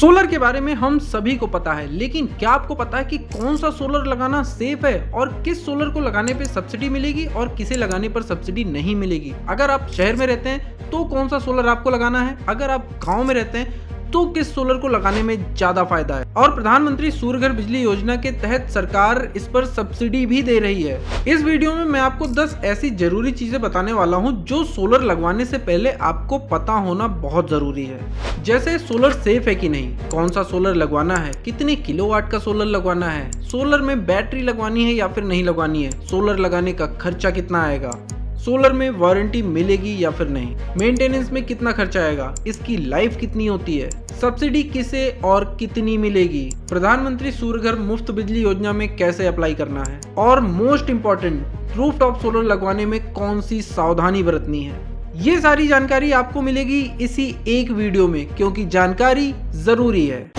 Solar के बारे में हम सभी को पता है, लेकिन क्या आपको पता है कि कौन सा सोलर लगाना सेफ है और किस सोलर को लगाने पे सब्सिडी मिलेगी और किसे लगाने पर सब्सिडी नहीं मिलेगी। अगर आप शहर में रहते हैं तो कौन सा सोलर आपको लगाना है, अगर आप गांव में रहते हैं तो किस सोलर को लगाने में ज्यादा फायदा है। और प्रधानमंत्री सूर्य घर बिजली योजना के तहत सरकार इस पर सब्सिडी भी दे रही है। इस वीडियो में मैं आपको 10 ऐसी जरूरी चीजें बताने वाला हूं जो सोलर लगवाने से पहले आपको पता होना बहुत जरूरी है। जैसे सोलर सेफ है कि नहीं, कौन सा सोलर लगवाना है, कितने किलोवाट का सोलर लगवाना है, सोलर में बैटरी लगवानी है या फिर नहीं लगवानी है, सोलर लगाने का खर्चा कितना आएगा, सोलर में वारंटी मिलेगी या फिर नहीं, मेंटेनेंस में कितना खर्चा आएगा, इसकी लाइफ कितनी होती है, सब्सिडी किसे और कितनी मिलेगी, प्रधानमंत्री सूर्य घर मुफ्त बिजली योजना में कैसे अप्लाई करना है, और मोस्ट इम्पोर्टेंट रूफटॉप सोलर लगवाने में कौन सी सावधानी बरतनी है। ये सारी जानकारी आपको मिलेगी इसी एक वीडियो में, क्योंकि जानकारी जरूरी है।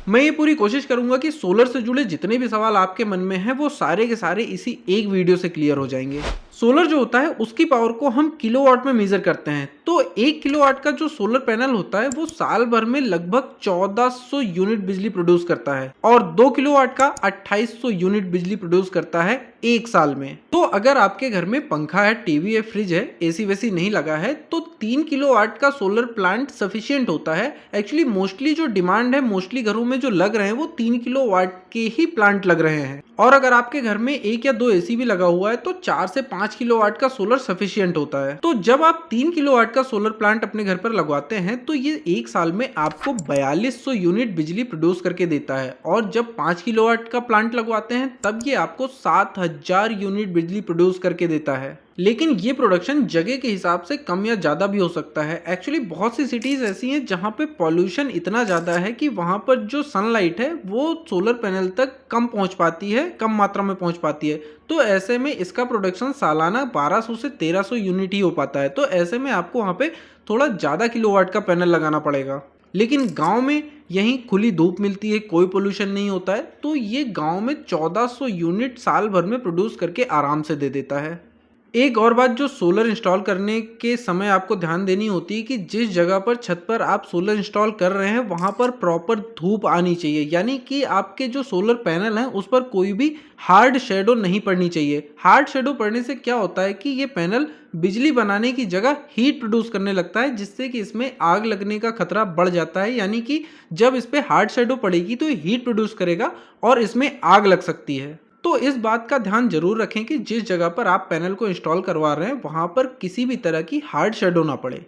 मैं ये पूरी कोशिश करूंगा कि सोलर से जुड़े जितने भी सवाल आपके मन में हैं वो सारे के सारे इसी एक वीडियो से क्लियर हो जाएंगे। सोलर जो होता है उसकी पावर को हम किलोवाट में मेजर करते हैं, तो 1 किलोवाट का जो सोलर पैनल होता है वो साल भर में लगभग 1400 यूनिट बिजली प्रोड्यूस करता है और 2 किलोवाट का 2800 यूनिट बिजली प्रोड्यूस करता है एक साल में। तो अगर आपके घर में पंखा है, टीवी है, फ्रिज है, एसी वैसी नहीं लगा है तो 3 किलोवाट का सोलर प्लांट सफिशिएंट होता है। एक्चुअली मोस्टली जो डिमांड है, मोस्टली घरों में जो लग रहे हैं वो 3 किलोवाट के ही प्लांट लग रहे हैं। और अगर आपके घर में 1 या 2 एसी भी लगा हुआ है तो 4 से 5 किलोवाट का सोलर सफिशिएंट होता है। तो जब आप 3 किलोवाट का सोलर प्लांट अपने घर पर लगवाते हैं तो ये एक साल में आपको 4200 यूनिट बिजली प्रोड्यूस करके देता है, और जब 5 किलोवाट का प्लांट लगवाते हैं तब ये आपको 7000 यूनिट बिजली प्रोड्यूस करके देता है। लेकिन ये प्रोडक्शन जगह के हिसाब से कम या ज़्यादा भी हो सकता है। एक्चुअली बहुत सी सिटीज़ ऐसी हैं जहाँ पे पॉल्यूशन इतना ज़्यादा है कि वहाँ पर जो सनलाइट है वो सोलर पैनल तक कम पहुँच पाती है, कम मात्रा में पहुँच पाती है। तो ऐसे में इसका प्रोडक्शन सालाना 1200 से 1300 यूनिट ही हो पाता है। तो ऐसे में आपको वहाँ पे थोड़ा ज़्यादा किलोवाट का पैनल लगाना पड़ेगा। लेकिन गांव में यहीं खुली धूप मिलती है, कोई पोल्यूशन नहीं होता है, तो ये गांव में 1400 यूनिट साल भर में प्रोड्यूस करके आराम से दे देता है। एक और बात जो सोलर इंस्टॉल करने के समय आपको ध्यान देनी होती है कि जिस जगह पर छत पर आप सोलर इंस्टॉल कर रहे हैं वहां पर प्रॉपर धूप आनी चाहिए, यानी कि आपके जो सोलर पैनल हैं उस पर कोई भी हार्ड शेडो नहीं पड़नी चाहिए। हार्ड शेडो पड़ने से क्या होता है कि ये पैनल बिजली बनाने की जगह हीट प्रोड्यूस करने लगता है, जिससे कि इसमें आग लगने का खतरा बढ़ जाता है। यानी कि जब इस पर हार्ड शेडो पड़ेगी तो ये हीट प्रोड्यूस करेगा और इसमें आग लग सकती है। तो इस बात का ध्यान जरूर रखें कि जिस जगह पर आप पैनल को इंस्टॉल करवा रहे हैं वहां पर किसी भी तरह की हार्ड शेडो ना पड़े।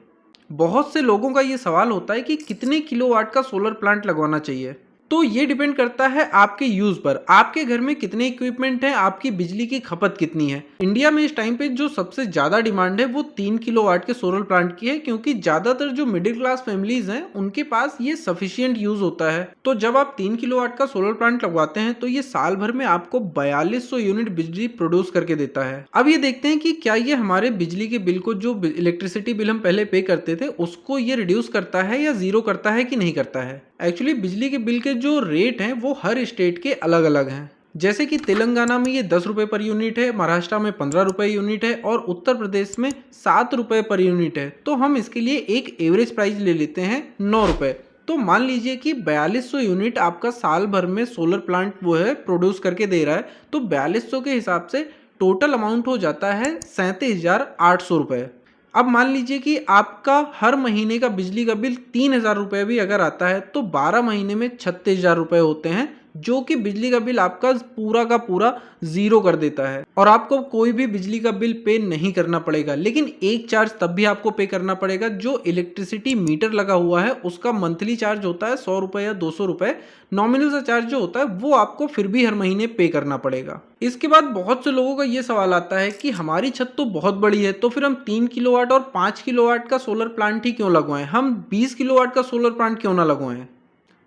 बहुत से लोगों का ये सवाल होता है कि कितने किलोवाट का सोलर प्लांट लगवाना चाहिए। तो ये डिपेंड करता है आपके यूज पर, आपके घर में कितने इक्विपमेंट हैं, आपकी बिजली की खपत कितनी है। इंडिया में इस टाइम पे जो सबसे ज्यादा डिमांड है वो 3 किलोवाट के सोलर प्लांट की है, क्योंकि ज्यादातर जो मिडिल क्लास फैमिलीज हैं उनके पास ये सफिशिएंट यूज होता है। तो जब आप 3 किलोवाट का सोलर प्लांट लगवाते हैं तो ये साल भर में आपको 4200 यूनिट बिजली प्रोड्यूस करके देता है। अब ये देखते हैं कि क्या ये हमारे बिजली के बिल को, जो इलेक्ट्रिसिटी बिल हम पहले पे करते थे, उसको ये रिड्यूस करता है या जीरो करता है कि नहीं करता है। एक्चुअली बिजली के बिल के जो रेट हैं वो हर स्टेट के अलग अलग हैं। जैसे कि तेलंगाना में ये 10 रुपये पर यूनिट है, महाराष्ट्र में 15 रुपये यूनिट है और उत्तर प्रदेश में 7 रुपये पर यूनिट है। तो हम इसके लिए एक एवरेज प्राइस ले लेते हैं 9 रुपये। तो मान लीजिए कि 4200 यूनिट आपका साल भर में सोलर प्लांट वो है प्रोड्यूस करके दे रहा है, तो 4200 के हिसाब से टोटल अमाउंट हो जाता है 37,800 रुपये। अब मान लीजिए कि आपका हर महीने का बिजली का बिल 3000 रुपये भी अगर आता है तो 12 महीने में 36,000 रुपये होते हैं, जो कि बिजली का बिल आपका पूरा का पूरा जीरो कर देता है और आपको कोई भी बिजली का बिल पे नहीं करना पड़ेगा। लेकिन एक चार्ज तब भी आपको पे करना पड़ेगा, जो इलेक्ट्रिसिटी मीटर लगा हुआ है उसका मंथली चार्ज होता है 100 रुपये या 200 रुपये। नॉमिनल सा चार्ज जो होता है वो आपको फिर भी हर महीने पे करना पड़ेगा। इसके बाद बहुत से लोगों का ये सवाल आता है कि हमारी छत तो बहुत बड़ी है, तो फिर हम 3 किलोवाट और 5 किलोवाट का सोलर प्लांट ही क्यों लगवाएं, हम 20 किलोवाट का सोलर प्लांट क्यों ना लगवाएं।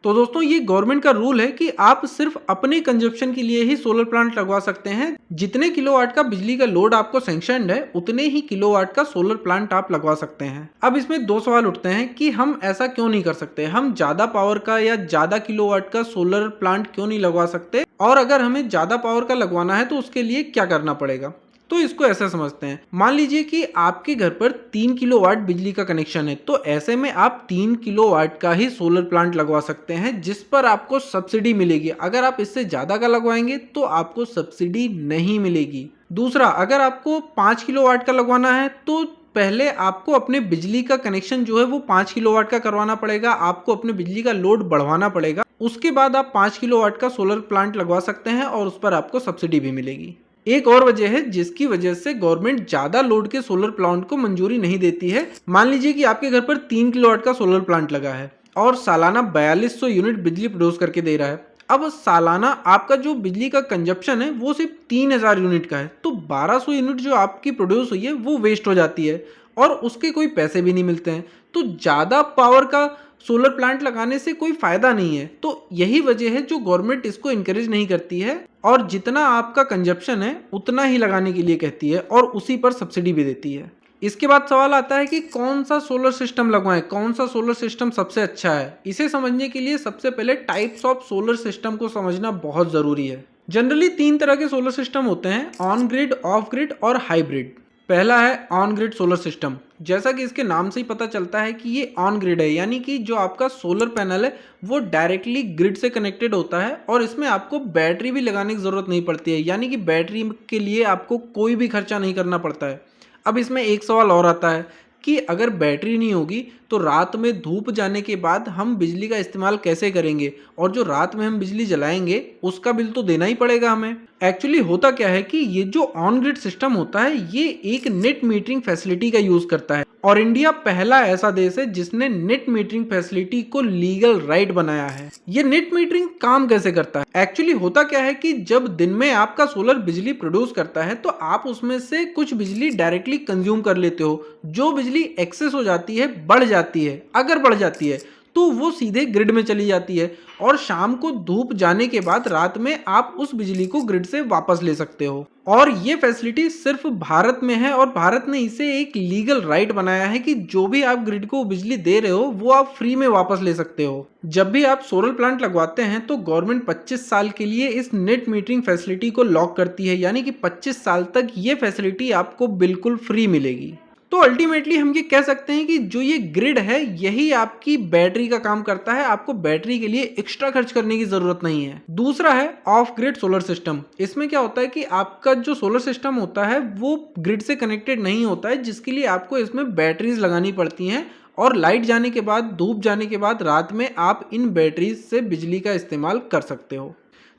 तो दोस्तों ये गवर्नमेंट का रूल है कि आप सिर्फ अपने कंजप्शन के लिए ही सोलर प्लांट लगवा सकते हैं। जितने किलोवाट का बिजली का लोड आपको सैंक्शनड है उतने ही किलोवाट का सोलर प्लांट आप लगवा सकते हैं। अब इसमें 2 सवाल उठते हैं कि हम ऐसा क्यों नहीं कर सकते, हम ज्यादा पावर का या ज्यादा किलोवाट का सोलर प्लांट क्यों नहीं लगवा सकते, और अगर हमें ज्यादा पावर का लगवाना है तो उसके लिए क्या करना पड़ेगा। तो इसको ऐसा समझते हैं, मान लीजिए कि आपके घर पर 3 किलोवाट बिजली का कनेक्शन है, तो ऐसे में आप 3 किलोवाट का ही सोलर प्लांट लगवा सकते हैं जिस पर आपको सब्सिडी मिलेगी। अगर आप इससे ज़्यादा का लगवाएंगे तो आपको सब्सिडी नहीं मिलेगी। दूसरा, अगर आपको 5 किलोवाट का लगवाना है तो पहले आपको अपने बिजली का कनेक्शन जो है वो 5 किलोवाट का करवाना पड़ेगा, आपको अपने बिजली का लोड बढ़वाना पड़ेगा। उसके बाद आप 5 किलोवाट का सोलर प्लांट लगवा सकते हैं और उस पर आपको सब्सिडी भी मिलेगी। एक और वजह है जिसकी वजह से गवर्नमेंट ज्यादा लोड के सोलर प्लांट को मंजूरी नहीं देती है। मान लीजिए कि आपके घर पर 3 किलोवाट का सोलर प्लांट लगा है और सालाना 4200 यूनिट बिजली प्रोड्यूस करके दे रहा है। अब सालाना आपका जो बिजली का कंजप्शन है वो सिर्फ 3000 यूनिट का है, तो 1200 यूनिट जो आपकी प्रोड्यूस हुई है वो वेस्ट हो जाती है और उसके कोई पैसे भी नहीं मिलते हैं। तो ज़्यादा पावर का सोलर प्लांट लगाने से कोई फायदा नहीं है। तो यही वजह है जो गवर्नमेंट इसको इनकरेज नहीं करती है और जितना आपका कंजप्शन है उतना ही लगाने के लिए कहती है और उसी पर सब्सिडी भी देती है। इसके बाद सवाल आता है कि कौन सा सोलर सिस्टम लगवाएं, कौन सा सोलर सिस्टम सबसे अच्छा है। इसे समझने के लिए सबसे पहले टाइप्स ऑफ सोलर सिस्टम को समझना बहुत ज़रूरी है। जनरली 3 तरह के सोलर सिस्टम होते हैं, ऑन ग्रिड, ऑफ ग्रिड और हाइब्रिड। पहला है ऑन ग्रिड सोलर सिस्टम। जैसा कि इसके नाम से ही पता चलता है कि ये ऑन ग्रिड है, यानी कि जो आपका सोलर पैनल है वो डायरेक्टली ग्रिड से कनेक्टेड होता है और इसमें आपको बैटरी भी लगाने की ज़रूरत नहीं पड़ती है, यानी कि बैटरी के लिए आपको कोई भी खर्चा नहीं करना पड़ता है। अब इसमें एक सवाल और आता है कि अगर बैटरी नहीं होगी तो रात में धूप जाने के बाद हम बिजली का इस्तेमाल कैसे करेंगे, और जो रात में हम बिजली जलाएंगे उसका बिल तो देना ही पड़ेगा हमें। एक्चुअली होता क्या है कि ये जो ऑन ग्रिड सिस्टम होता है ये एक नेट मीटरिंग फैसिलिटी का यूज करता है और इंडिया पहला ऐसा देश है जिसने नेट मीटरिंग फैसिलिटी को लीगल राइट बनाया है। ये नेट मीटरिंग काम कैसे करता है? एक्चुअली होता क्या है कि जब दिन में आपका सोलर बिजली प्रोड्यूस करता है तो आप उसमें से कुछ बिजली डायरेक्टली कंज्यूम कर लेते हो। जो बिजली एक्सेस हो जाती है, बढ़ जाती है, अगर बढ़ जाती है तो वो सीधे ग्रिड में चली जाती है और शाम को धूप जाने के बाद रात में आप उस बिजली को ग्रिड से वापस ले सकते हो। और ये फैसिलिटी सिर्फ भारत में है और भारत ने इसे एक लीगल राइट बनाया है कि जो भी आप ग्रिड को बिजली दे रहे हो वो आप फ्री में वापस ले सकते हो। जब भी आप सोलर प्लांट लगवाते हैं तो गवर्नमेंट 25 साल के लिए इस नेट मीटरिंग फैसिलिटी को लॉक करती है, यानी कि 25 साल तक ये फैसिलिटी आपको बिल्कुल फ्री मिलेगी। तो अल्टीमेटली हम ये कह सकते हैं कि जो ये ग्रिड है यही आपकी बैटरी का काम करता है, आपको बैटरी के लिए एक्स्ट्रा खर्च करने की जरूरत नहीं है। दूसरा है ऑफ ग्रिड सोलर सिस्टम। इसमें क्या होता है कि आपका जो सोलर सिस्टम होता है वो ग्रिड से कनेक्टेड नहीं होता है, जिसके लिए आपको इसमें बैटरीज लगानी पड़ती हैं और लाइट जाने के बाद, धूप जाने के बाद रात में आप इन बैटरीज से बिजली का इस्तेमाल कर सकते हो।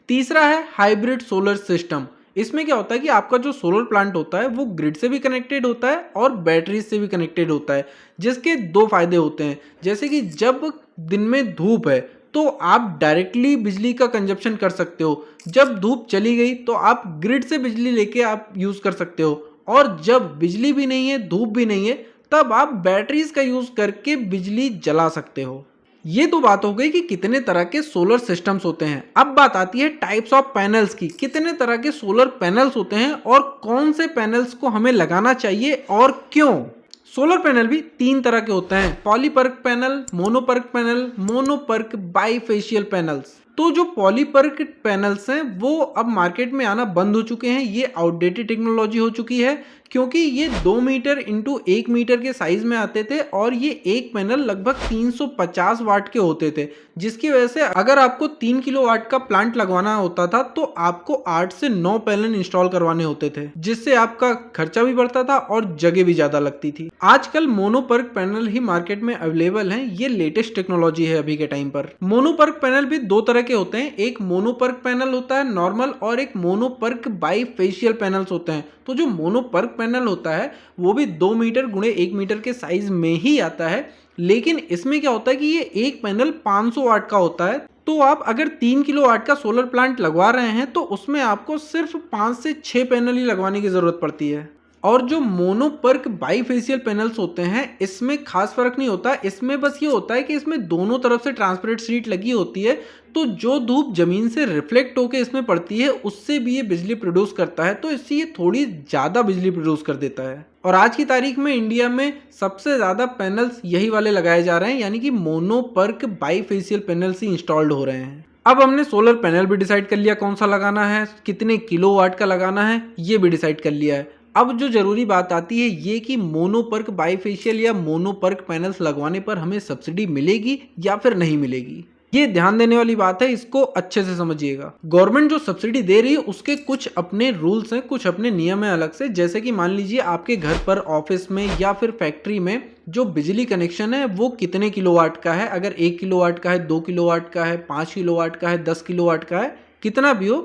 तीसरा है हाइब्रिड सोलर सिस्टम। इसमें क्या होता है कि आपका जो सोलर प्लांट होता है वो ग्रिड से भी कनेक्टेड होता है और बैटरीज से भी कनेक्टेड होता है, जिसके दो फायदे होते हैं। जैसे कि जब दिन में धूप है तो आप डायरेक्टली बिजली का कंजप्शन कर सकते हो, जब धूप चली गई तो आप ग्रिड से बिजली लेके आप यूज कर सकते हो, और जब बिजली भी नहीं है, धूप भी नहीं है, तब आप बैटरीज का यूज करके बिजली जला सकते हो। ये तो बात हो गई कि कितने तरह के सोलर सिस्टम्स होते हैं। अब बात आती है टाइप्स ऑफ पैनल्स की। कितने तरह के सोलर पैनल्स होते हैं और कौन से पैनल्स को हमें लगाना चाहिए और क्यों। सोलर पैनल भी 3 तरह के होते हैं, poly PERC panel, mono PERC panel, mono PERC bifacial panels. तो जो पॉलीपर्क पैनल्स हैं वो अब मार्केट में आना बंद हो चुके हैं। ये आउटडेटेड टेक्नोलॉजी हो चुकी है क्योंकि ये 2 मीटर इंटू 1 मीटर के साइज में आते थे और ये एक पैनल लगभग 350 वाट के होते थे, जिसकी वजह से अगर आपको 3 किलो वाट का प्लांट लगवाना होता था तो आपको 8 से 9 पैनल इंस्टॉल करवाने होते थे, जिससे आपका खर्चा भी बढ़ता था और जगह भी ज्यादा लगती थी। आजकल मोनोपर्क पैनल ही मार्केट में अवेलेबल हैं। ये लेटेस्ट टेक्नोलॉजी है अभी के टाइम पर। मोनोपर्क पैनल भी 2 तरह के होते हैं, एक मोनोपर्क पैनल होता है नॉर्मल और एक मोनोपर्क बाइफेशियल पैनल्स होते हैं। तो जो मोनोपर्क पैनल होता है वो भी 2 मीटर गुणे 1 मीटर के साइज में ही आता है, लेकिन इसमें क्या होता है कि ये एक पैनल 500 वाट का होता है। तो आप अगर 3 किलो वाट का सोलर प्लांट लगवा रहे हैं तो उसमें आपको सिर्फ 5 से 6 पैनल ही लगवाने की जरूरत पड़ती है। और जो मोनोपर्क बाइफेशियल पैनल्स होते हैं इसमें खास फर्क नहीं होता। इसमें बस ये होता है कि इसमें दोनों तरफ से ट्रांसपेरेंट शीट लगी होती है, तो जो धूप जमीन से रिफ्लेक्ट होकर इसमें पड़ती है उससे भी ये बिजली प्रोड्यूस करता है, तो इससे ये थोड़ी ज़्यादा बिजली प्रोड्यूस कर देता है। और आज की तारीख में इंडिया में सबसे ज़्यादा पैनल्स यही वाले लगाए जा रहे हैं, यानी कि मोनोपर्क बाइफेशियल पैनल्स ही इंस्टॉल्ड हो रहे हैं। अब हमने सोलर पैनल भी डिसाइड कर लिया कौन सा लगाना है, कितने किलोवाट का लगाना है ये भी डिसाइड कर लिया है। अब जो जरूरी बात आती है ये कि मोनोपर्क बाईफेशियल या मोनोपर्क पैनल्स लगवाने पर हमें सब्सिडी मिलेगी या फिर नहीं मिलेगी। ये ध्यान देने वाली बात है, इसको अच्छे से समझिएगा। गवर्नमेंट जो सब्सिडी दे रही है उसके कुछ अपने रूल्स हैं, कुछ अपने नियम हैं अलग से। जैसे कि मान लीजिए आपके घर पर, ऑफिस में या फिर फैक्ट्री में जो बिजली कनेक्शन है वो कितने किलोवाट का है। अगर 1 किलोवाट का है, 2 किलोवाट का है, 5 किलोवाट का है, 10 किलोवाट का है, कितना भी हो,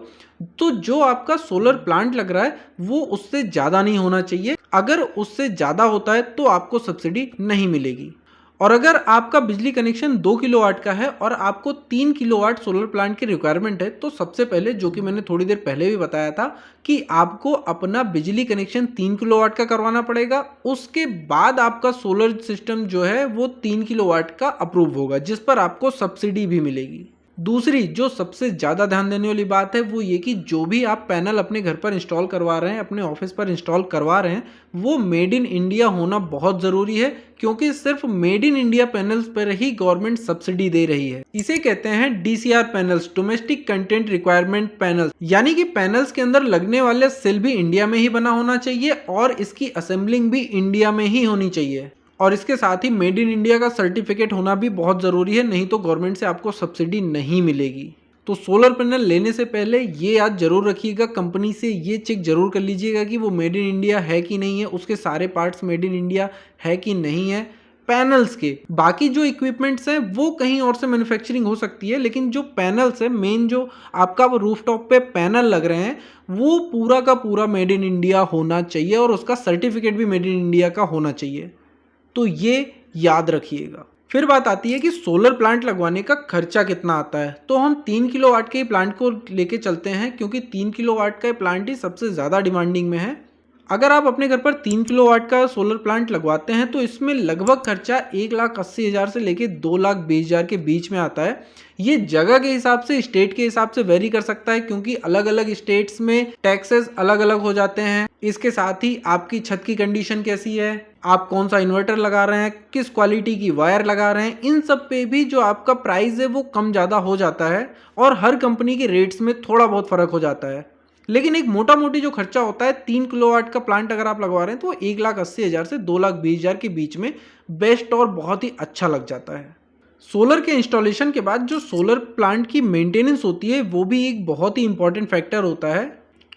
तो जो आपका सोलर प्लांट लग रहा है वो उससे ज़्यादा नहीं होना चाहिए। अगर उससे ज़्यादा होता है तो आपको सब्सिडी नहीं मिलेगी। और अगर आपका बिजली कनेक्शन 2 किलोवाट का है और आपको 3 किलोवाट सोलर प्लांट की रिक्वायरमेंट है, तो सबसे पहले, जो कि मैंने थोड़ी देर पहले भी बताया था, कि आपको अपना बिजली कनेक्शन 3 किलोवाट का करवाना पड़ेगा। उसके बाद आपका सोलर सिस्टम जो है वो 3 किलोवाट का अप्रूव होगा, जिस पर आपको सब्सिडी भी मिलेगी। दूसरी जो सबसे ज़्यादा ध्यान देने वाली बात है वो ये कि जो भी आप पैनल अपने घर पर इंस्टॉल करवा रहे हैं, अपने ऑफिस पर इंस्टॉल करवा रहे हैं, वो मेड इन इंडिया होना बहुत ज़रूरी है, क्योंकि सिर्फ मेड इन इंडिया पैनल्स पर ही गवर्नमेंट सब्सिडी दे रही है। इसे कहते हैं DCR panels, domestic content requirement panels, यानी कि पैनल्स के अंदर लगने वाले सेल भी इंडिया में ही बना होना चाहिए और इसकी असेंबलिंग भी इंडिया में ही होनी चाहिए। और इसके साथ ही मेड इन इंडिया का सर्टिफिकेट होना भी बहुत ज़रूरी है, नहीं तो गवर्नमेंट से आपको सब्सिडी नहीं मिलेगी। तो सोलर पैनल लेने से पहले ये याद जरूर रखिएगा, कंपनी से ये चेक जरूर कर लीजिएगा कि वो मेड इन इंडिया है कि नहीं है, उसके सारे पार्ट्स मेड इन इंडिया है कि नहीं है पैनल्स के। बाकी जो इक्विपमेंट्स हैं वो कहीं और से मैन्युफैक्चरिंग हो सकती है, लेकिन जो पैनल्स है, मेन जो आपका रूफटॉप पे पैनल लग रहे हैं, वो पूरा का पूरा मेड इन इंडिया होना चाहिए और उसका सर्टिफिकेट भी मेड इन इंडिया का होना चाहिए। तो ये याद रखिएगा। फिर बात आती है कि सोलर प्लांट लगवाने का खर्चा कितना आता है। तो हम 3 किलोवाट के ही प्लांट को लेके चलते हैं, क्योंकि 3 किलोवाट का प्लांट ही सबसे ज़्यादा डिमांडिंग में है। अगर आप अपने घर पर 3 किलोवाट का सोलर प्लांट लगवाते हैं तो इसमें लगभग खर्चा 1,80,000 से लेके 2,20,000 के बीच में आता है। ये जगह के हिसाब से, स्टेट के हिसाब से वेरी कर सकता है, क्योंकि अलग अलग स्टेट्स में टैक्सेस अलग अलग हो जाते हैं। इसके साथ ही आपकी छत की कंडीशन कैसी है, आप कौन सा इन्वर्टर लगा रहे हैं, किस क्वालिटी की वायर लगा रहे हैं, इन सब पे भी जो आपका प्राइस है वो कम ज़्यादा हो जाता है और हर कंपनी के रेट्स में थोड़ा बहुत फ़र्क हो जाता है। लेकिन एक मोटा मोटी जो खर्चा होता है 3 किलोवाट का प्लांट अगर आप लगवा रहे हैं तो 1,80,000 से 2,20,000 के बीच में बेस्ट और बहुत ही अच्छा लग जाता है। सोलर के इंस्टॉलेशन के बाद जो सोलर प्लांट की मेंटेनेंस होती है वो भी एक बहुत ही इंपॉर्टेंट फैक्टर होता है,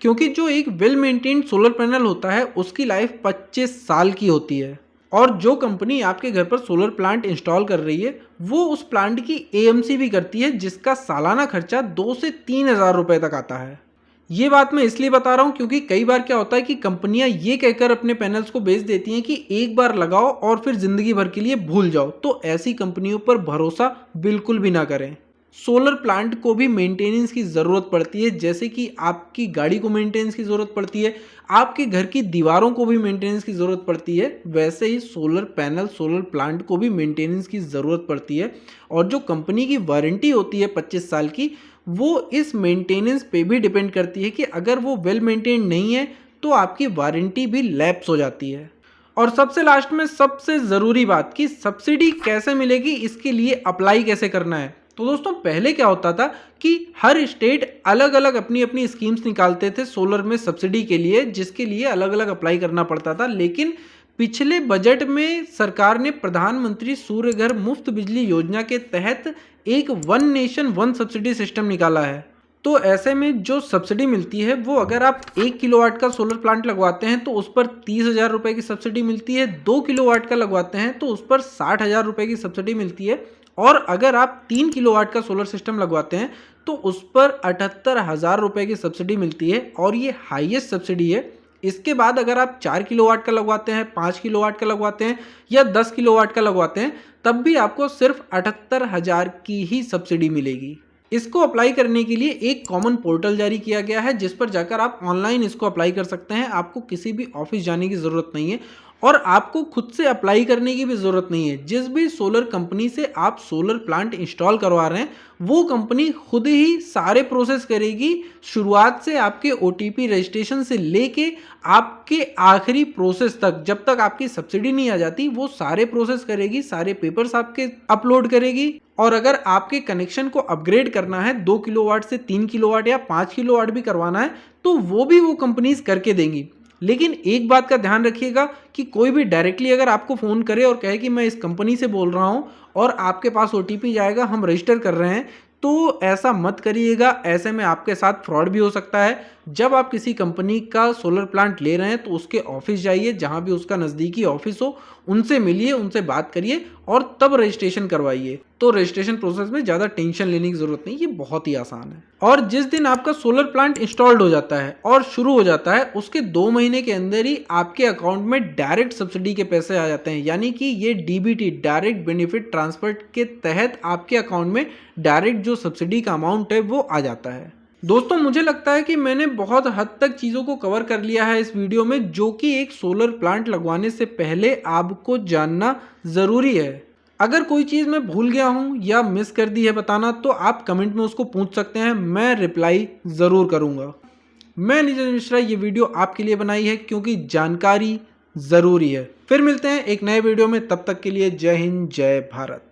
क्योंकि जो एक वेल मेंटेन्ड सोलर पैनल होता है उसकी लाइफ 25 साल की होती है। और जो कंपनी आपके घर पर सोलर प्लांट इंस्टॉल कर रही है वो उस प्लांट की AMC भी करती है, जिसका सालाना खर्चा 2 से 3,000 रुपये तक आता है। ये बात मैं इसलिए बता रहा हूँ क्योंकि कई बार क्या होता है कि कंपनियां ये कहकर अपने पैनल्स को बेच देती हैं कि एक बार लगाओ और फिर जिंदगी भर के लिए भूल जाओ। तो ऐसी कंपनियों पर भरोसा बिल्कुल भी ना करें। सोलर प्लांट को भी मेंटेनेंस की ज़रूरत पड़ती है, जैसे कि आपकी गाड़ी को मेंटेनेंस की ज़रूरत पड़ती है, आपके घर की दीवारों को भी मेंटेनेंस की ज़रूरत पड़ती है, वैसे ही सोलर पैनल, सोलर प्लांट को भी मेंटेनेंस की ज़रूरत पड़ती है। और जो कंपनी की वारंटी होती है 25 साल की, वो इस मेंटेनेंस पे भी डिपेंड करती है कि अगर वो वेल मेंटेन नहीं है तो आपकी वारंटी भी लैप्स हो जाती है। और सबसे लास्ट में सबसे ज़रूरी बात कि सब्सिडी कैसे मिलेगी, इसके लिए अप्लाई कैसे करना है। तो दोस्तों पहले क्या होता था कि हर स्टेट अलग अलग अपनी अपनी स्कीम्स निकालते थे सोलर में सब्सिडी के लिए, जिसके लिए अलग अलग अप्लाई करना पड़ता था। लेकिन पिछले बजट में सरकार ने प्रधानमंत्री सूर्य घर मुफ्त बिजली योजना के तहत एक one nation one subsidy system निकाला है। तो ऐसे में जो सब्सिडी मिलती है वो अगर आप 1 किलोवाट का सोलर प्लांट लगवाते हैं तो उस पर 30,000 रुपये की सब्सिडी मिलती है, 2 किलोवाट का लगवाते हैं तो उस पर 60,000 रुपये की सब्सिडी मिलती है, और अगर आप 3 किलोवाट का सोलर सिस्टम लगवाते हैं तो उस पर 78,000 रुपये की सब्सिडी मिलती है, और ये हाईएस्ट सब्सिडी है। इसके बाद अगर आप 4 किलोवाट का लगवाते हैं, 5 किलोवाट का लगवाते हैं या 10 किलोवाट का लगवाते हैं, तब भी आपको सिर्फ 78,000 की ही सब्सिडी मिलेगी। इसको अप्लाई करने के लिए एक कॉमन पोर्टल जारी किया गया है, जिस पर जाकर आप ऑनलाइन इसको अप्लाई कर सकते हैं। आपको किसी भी ऑफिस जाने की ज़रूरत नहीं है और आपको खुद से अप्लाई करने की भी ज़रूरत नहीं है। जिस भी सोलर कंपनी से आप सोलर प्लांट इंस्टॉल करवा रहे हैं वो कंपनी खुद ही सारे प्रोसेस करेगी, शुरुआत से आपके OTP रजिस्ट्रेशन से लेके आपके आखिरी प्रोसेस तक। जब तक आपकी सब्सिडी नहीं आ जाती वो सारे प्रोसेस करेगी, सारे पेपर्स आपके अपलोड करेगी। और अगर आपके कनेक्शन को अपग्रेड करना है, 2 किलोवाट से 3 किलोवाट या 5 किलोवाट भी करवाना है, तो वो भी वो कंपनीज करके देंगी। लेकिन एक बात का ध्यान रखिएगा कि कोई भी डायरेक्टली अगर आपको फ़ोन करे और कहे कि मैं इस कंपनी से बोल रहा हूँ और आपके पास OTP जाएगा, हम रजिस्टर कर रहे हैं, तो ऐसा मत करिएगा। ऐसे में आपके साथ फ्रॉड भी हो सकता है। जब आप किसी कंपनी का सोलर प्लांट ले रहे हैं तो उसके ऑफिस जाइए, जहां भी उसका नज़दीकी ऑफिस हो, उनसे मिलिए, उनसे बात करिए और तब रजिस्ट्रेशन करवाइए। तो रजिस्ट्रेशन प्रोसेस में ज़्यादा टेंशन लेने की ज़रूरत नहीं, ये बहुत ही आसान है। और जिस दिन आपका सोलर प्लांट इंस्टॉल्ड हो जाता है और शुरू हो जाता है, उसके 2 महीने के अंदर ही आपके अकाउंट में डायरेक्ट सब्सिडी के पैसे आ जाते हैं। यानी कि ये DBT, डायरेक्ट बेनिफिट ट्रांसफर के तहत आपके अकाउंट में डायरेक्ट जो सब्सिडी का अमाउंट है वो आ जाता है। दोस्तों, मुझे लगता है कि मैंने बहुत हद तक चीज़ों को कवर कर लिया है इस वीडियो में, जो कि एक सोलर प्लांट लगवाने से पहले आपको जानना ज़रूरी है। अगर कोई चीज़ मैं भूल गया हूँ या मिस कर दी है बताना, तो आप कमेंट में उसको पूछ सकते हैं, मैं रिप्लाई ज़रूर करूँगा। मैं नीरज मिश्रा ये वीडियो आपके लिए बनाई है क्योंकि जानकारी ज़रूरी है। फिर मिलते हैं एक नए वीडियो में, तब तक के लिए जय हिंद, जय भारत।